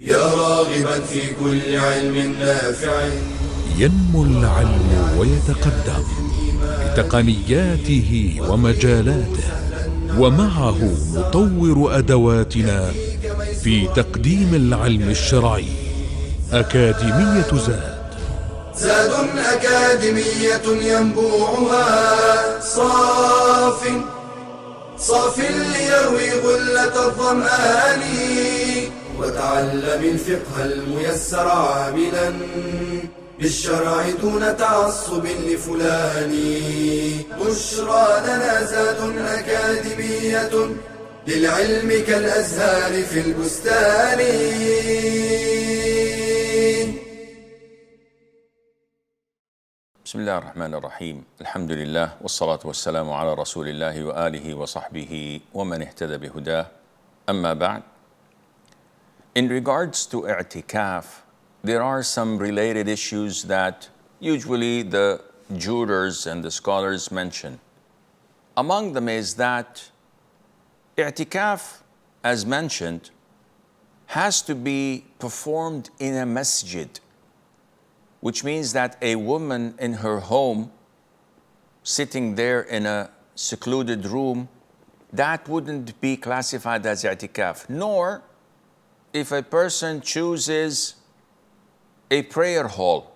يا راغبا في كل علم نافع. ينمو العلم ويتقدم بتقنياته ومجالاته، ومعه نطور أدواتنا في تقديم العلم الشرعي. أكاديمية زاد أكاديمية ينبوعها صاف ليروي غلة الظمآن. وتعلم الفقه الميسر عاملا بالشرع دون تعصب لفلان. بشرى لنا زاد أكاديمية للعلم كالأزهار في البستان. بسم الله الرحمن الرحيم. الحمد لله والصلاة والسلام على رسول الله وآله وصحبه ومن اهتدى بهداه. أما بعد. In regards to i'tikaf, there are some related issues that usually the jurors and the scholars mention. Among them is that i'tikaf, as mentioned, has to be performed in a masjid, which means that a woman in her home, sitting there in a secluded room, that wouldn't be classified as i'tikaf. Nor if a person chooses a prayer hall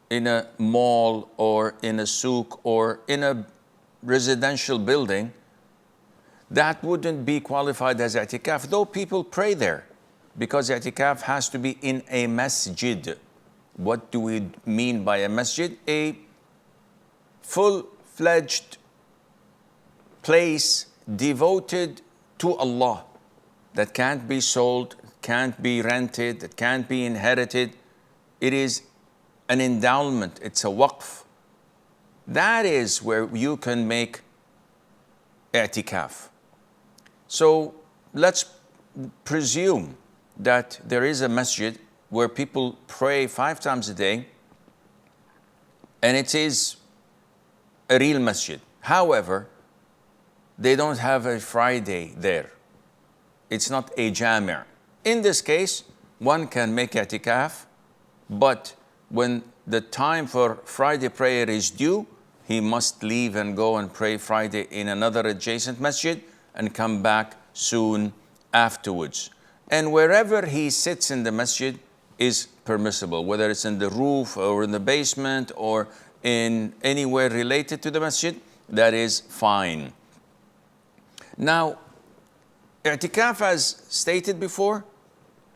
in a mall or in a souk or in a residential building, that wouldn't be qualified as i'tikaf, though people pray there, because i'tikaf has to be in a masjid. What do we mean by a masjid? A full-fledged place devoted to Allah that can't be sold, can't be rented, that can't be inherited. It is an endowment, it's a waqf. That is where you can make i'tikaf. So let's presume that there is a masjid where people pray 5 times a day, and it is a real masjid. However, they don't have a Friday there. It's not a jami'. In this case, one can make i'tikaf, but when the time for Friday prayer is due, he must leave and go and pray Friday in another adjacent masjid and come back soon afterwards. And wherever he sits in the masjid is permissible, whether it's in the roof or in the basement or in anywhere related to the masjid, that is fine. Now, i'tikaf, as stated before,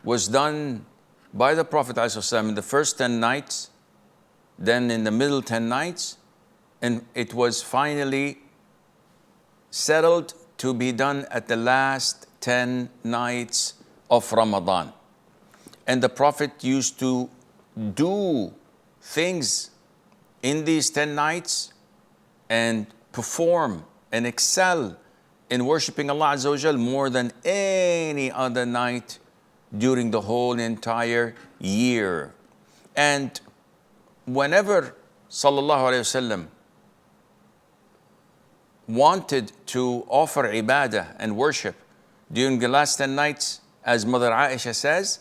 was done by the Prophet ﷺ in the first 10 nights, then in the middle 10 nights, and it was finally settled to be done at the last 10 nights of Ramadan. And the Prophet used to do things in these 10 nights and perform and excel in worshiping Allah Azza wa Jal more than any other night during the whole entire year. And whenever Sallallahu Alaihi Wasallam wanted to offer ibadah and worship during the last 10 nights, as Mother Aisha says,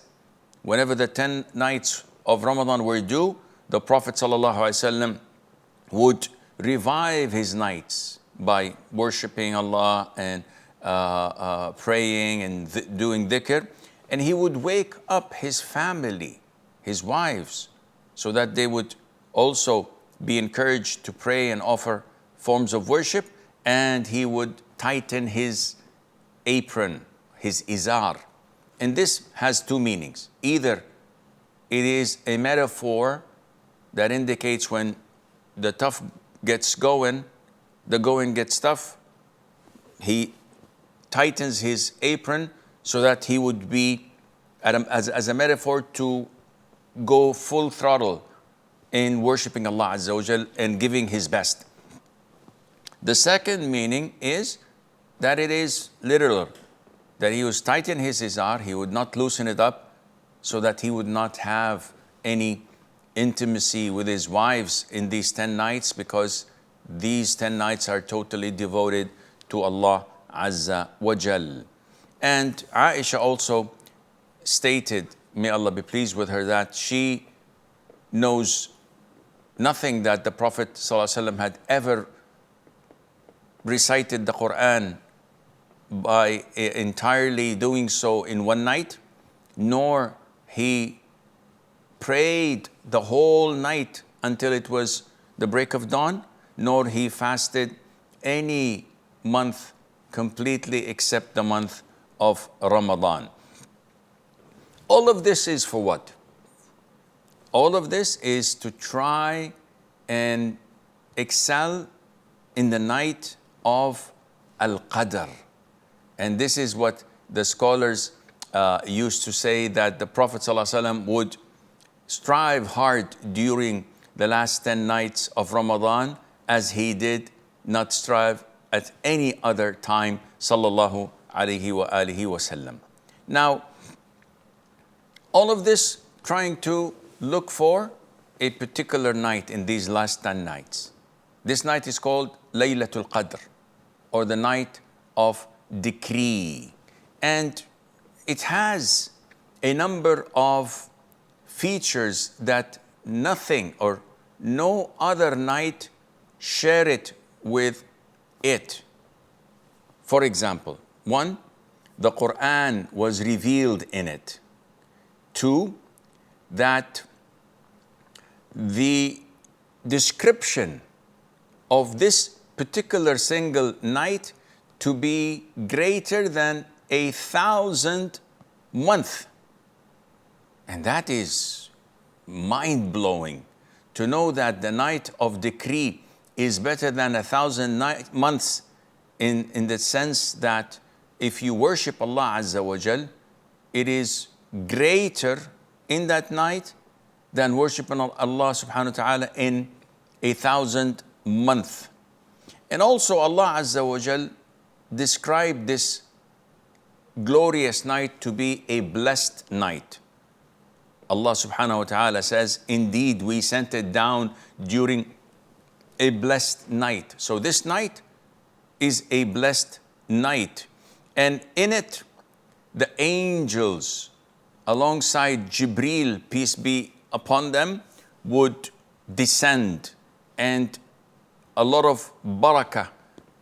whenever the 10 nights of Ramadan were due, the Prophet ﷺ would revive his nights by worshiping Allah and praying and doing dhikr. And he would wake up his family, his wives, so that they would also be encouraged to pray and offer forms of worship. And he would tighten his apron, his izar. And this has 2 meanings. Either it is a metaphor that indicates when the tough gets going, the going gets tough, he tightens his apron so that he would be, as a metaphor, to go full throttle in worshiping Allah Azza wa Jal and giving his best. The second meaning is that it is literal, that he was tightening his izar, he would not loosen it up so that he would not have any intimacy with his wives in these 10 nights, because these 10 nights are totally devoted to Allah Azza wa Jal. And Aisha also stated, may Allah be pleased with her, that she knows nothing that the Prophet ﷺ had ever recited the Quran by entirely doing so in one night, nor he prayed the whole night until it was the break of dawn, nor he fasted any month completely except the month of Ramadan. All of this is for what? All of this is to try and excel in the night of Al-Qadr. And this is what the scholars used to say, that the Prophet ﷺ would strive hard during the last 10 nights of Ramadan as he did not strive at any other time, sallallahu alayhi wa alihi wa sallam. Now, all of this trying to look for a particular night in these last 10 nights. This night is called Laylatul Qadr, or the night of decree. And it has a number of features that nothing or no other night share it with it. For example, 1, the Quran was revealed in it. 2, that the description of this particular single night to be greater than 1,000 months. And that is mind-blowing, to know that the night of decree is better than 1,000 months, in the sense that if you worship Allah Azza wa Jal, it is greater in that night than worshiping Allah subhanahu wa ta'ala in 1,000 months. And also Allah Azza wa Jal described this glorious night to be a blessed night. Allah subhanahu wa ta'ala says, indeed we sent it down during a blessed night. So this night is a blessed night. And in it, the angels, alongside Jibreel, peace be upon them, would descend, and a lot of barakah,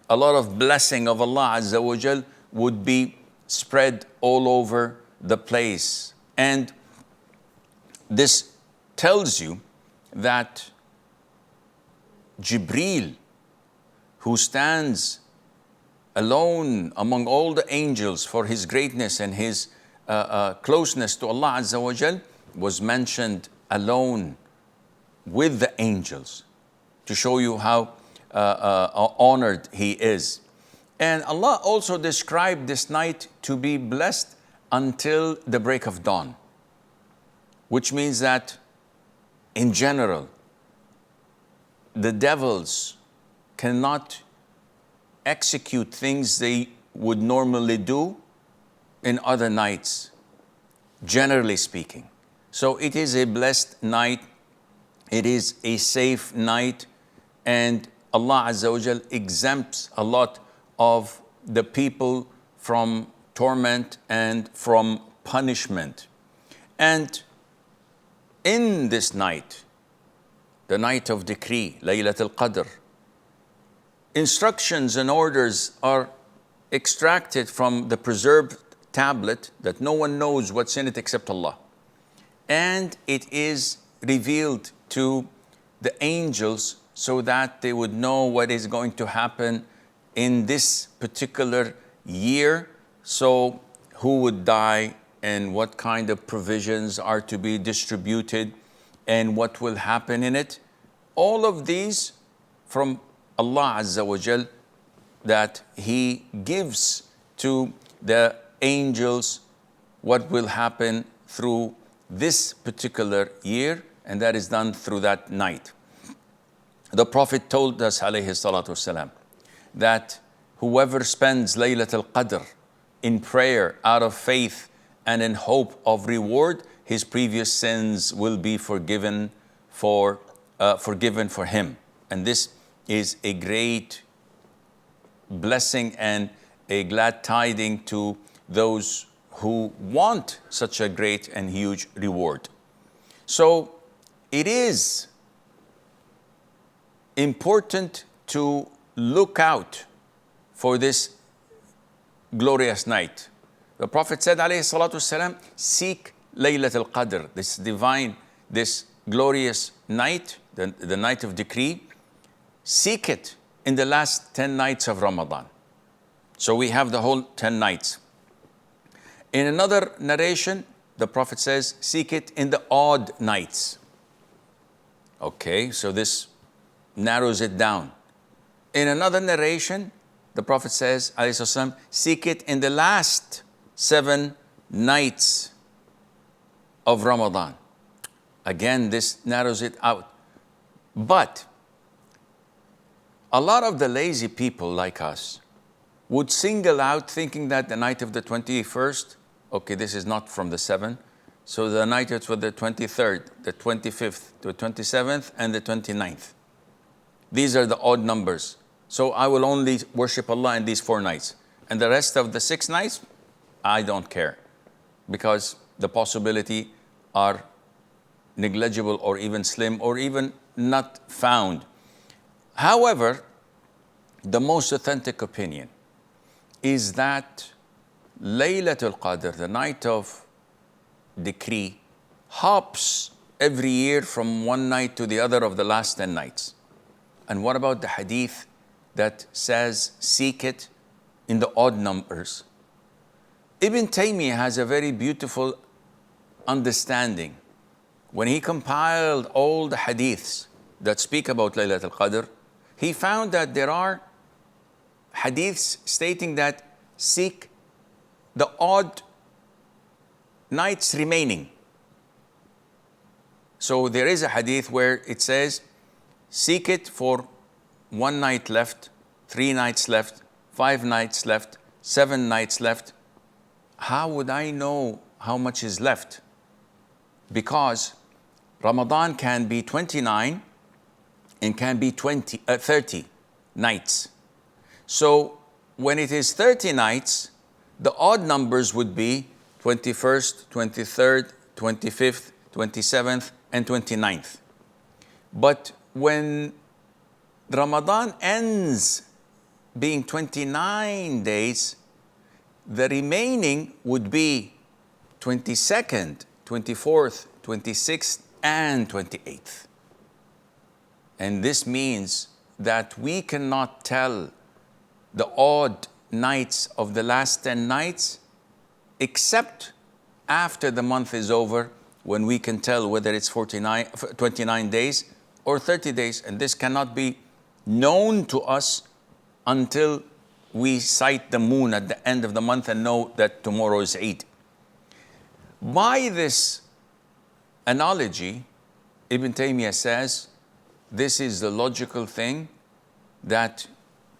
a lot of blessing of Allah Azza wa Jal would be spread all over the place. And this tells you that Jibreel, who stands alone among all the angels for his greatness and his closeness to Allah Azza wa Jal, was mentioned alone with the angels, to show you how honored he is. And Allah also described this night to be blessed until the break of dawn, which means that in general, the devils cannot execute things they would normally do in other nights, generally speaking. So it is a blessed night, it is a safe night, and Allah Azza wa Jal exempts a lot of the people from torment and from punishment. And in this night, the night of decree, Laylatul Qadr, instructions and orders are extracted from the preserved tablet that no one knows what's in it except Allah. And it is revealed to the angels so that they would know what is going to happen in this particular year. So who would die and what kind of provisions are to be distributed and what will happen in it. All of these from Allah Azza wa Jal, that He gives to the angels what will happen through this particular year, and that is done through that night. The Prophet told us, alayhi salatu wasalam, that whoever spends Laylatul Qadr in prayer out of faith and in hope of reward, his previous sins will be forgiven for him. And this is a great blessing and a glad tiding to those who want such a great and huge reward. So it is important to look out for this glorious night. The Prophet said, alayhi salatu wasalam, seek Laylat al-Qadr, this divine, this glorious night, the night of decree. Seek it in the last 10 nights of Ramadan. So we have the whole 10 nights. In another narration, the Prophet says, seek it in the odd nights. Okay, so this narrows it down. In another narration, the Prophet says, alayhi salatu wasalam, seek it in the last 7 nights of Ramadan. Again, this narrows it out. But a lot of the lazy people like us would single out thinking that the night of the 21st, okay, this is not from the 7, so the night is for the 23rd, the 25th, the 27th, and the 29th. These are the odd numbers. So I will only worship Allah in these 4 nights. And the rest of the 6 nights, I don't care, because the possibility are negligible or even slim or even not found. However, the most authentic opinion is that Laylatul Qadr, the night of decree, hops every year from one night to the other of the last 10 nights. And what about the hadith that says seek it in the odd numbers? Ibn Taymiyyah has a very beautiful understanding. When he compiled all the hadiths that speak about Laylatul Qadr, he found that there are hadiths stating that seek the odd nights remaining. So there is a hadith where it says, seek it for 1 night left, 3 nights left, 5 nights left, 7 nights left. How would I know how much is left? Because Ramadan can be 29 and can be 30 nights. So when it is 30 nights, the odd numbers would be 21st, 23rd, 25th, 27th, and 29th. But when Ramadan ends being 29 days, the remaining would be 22nd, 24th, 26th, and 28th. And this means that we cannot tell the odd nights of the last 10 nights except after the month is over, when we can tell whether it's 29 days or 30 days. And this cannot be known to us until we sight the moon at the end of the month and know that tomorrow is Eid. By this analogy, Ibn Taymiyyah says, this is the logical thing, that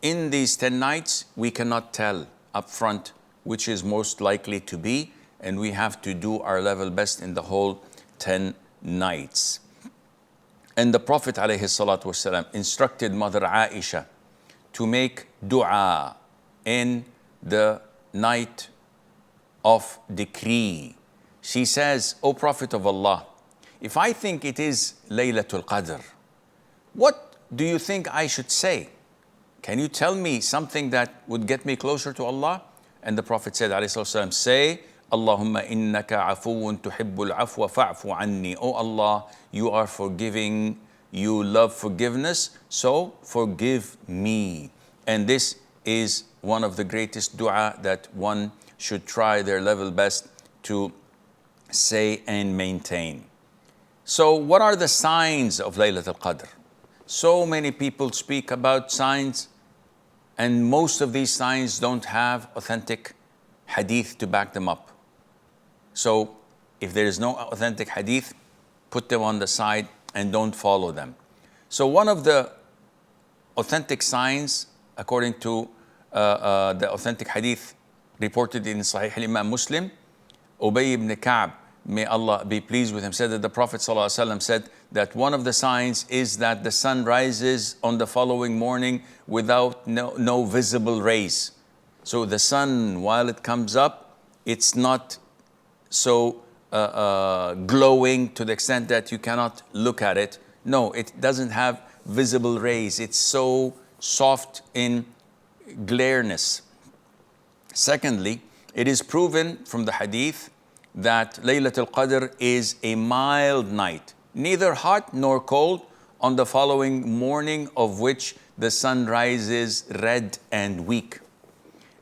in these 10 nights, we cannot tell up front which is most likely to be, and we have to do our level best in the whole 10 nights. And the Prophet ﷺ instructed Mother Aisha to make dua in the night of decree. She says, O Prophet of Allah, if I think it is Laylatul Qadr, what do you think I should say? Can you tell me something that would get me closer to Allah? And the Prophet said, ﷺ, say, Allahumma innaka afuun tuhibbul afwa fa'fu anni. Oh Allah, you are forgiving, you love forgiveness, so forgive me. And this is one of the greatest dua that one should try their level best to say and maintain. So what are the signs of Laylatul Qadr? So many people speak about signs, and most of these signs don't have authentic hadith to back them up. So if there is no authentic hadith, put them on the side and don't follow them. So one of the authentic signs, according to the authentic hadith reported in Sahih al-Imam Muslim, Ubay ibn Ka'b, may Allah be pleased with him, said that the Prophet ﷺ said that one of the signs is that the sun rises on the following morning without no visible rays. So the sun, while it comes up, it's not so glowing to the extent that you cannot look at it. No, it doesn't have visible rays. It's so soft in glareness. Secondly, it is proven from the hadith that Laylatul Qadr is a mild night, neither hot nor cold, on the following morning of which the sun rises red and weak.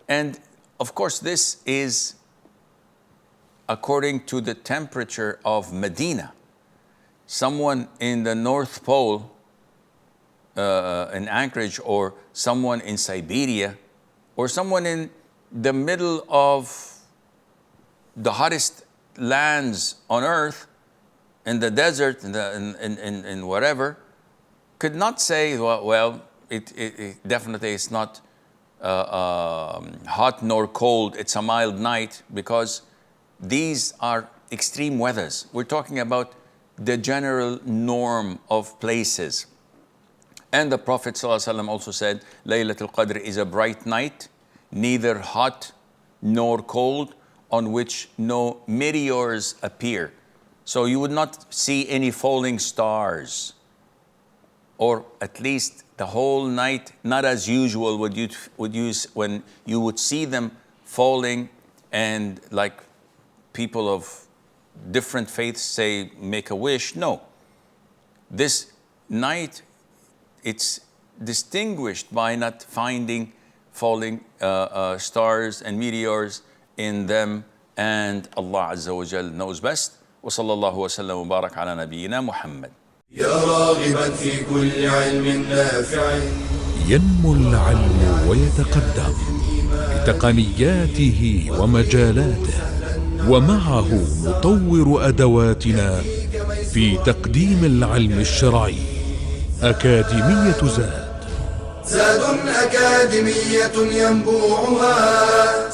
And of course, this is according to the temperature of Medina. Someone in the North Pole, in Anchorage, or someone in Siberia, or someone in the middle of the hottest lands on earth, in the desert, in whatever, could not say, well, it definitely is not hot nor cold, it's a mild night, because these are extreme weathers. We're talking about the general norm of places. And the Prophet ﷺ also said, Laylatul Qadr is a bright night, neither hot nor cold, on which no meteors appear. So you would not see any falling stars, or at least the whole night, not as usual would you when you would see them falling, and like people of different faiths say, make a wish. No. This night, it's distinguished by not finding falling stars and meteors in them, and Allah Azza wa Jal knows best. وصلى الله وسلم وبارك على نبينا محمد. يا راغبا في كل علم نافع. ينمو العلم ويتقدم بتقنياته ومجالاته، ومعه نطور أدواتنا في تقديم العلم الشرعي. أكاديمية زاد أكاديمية ينبوعها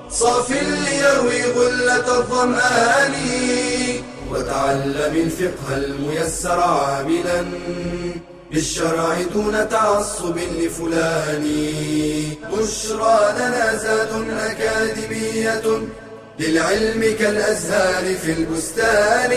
صاف ليروي غلة الظمآن، وتعلم الفقه الميسر عاملا بالشرع دون تعصب لفلان. بشرى لنا زاد أكاديمية للعلم كالأزهار في البستان.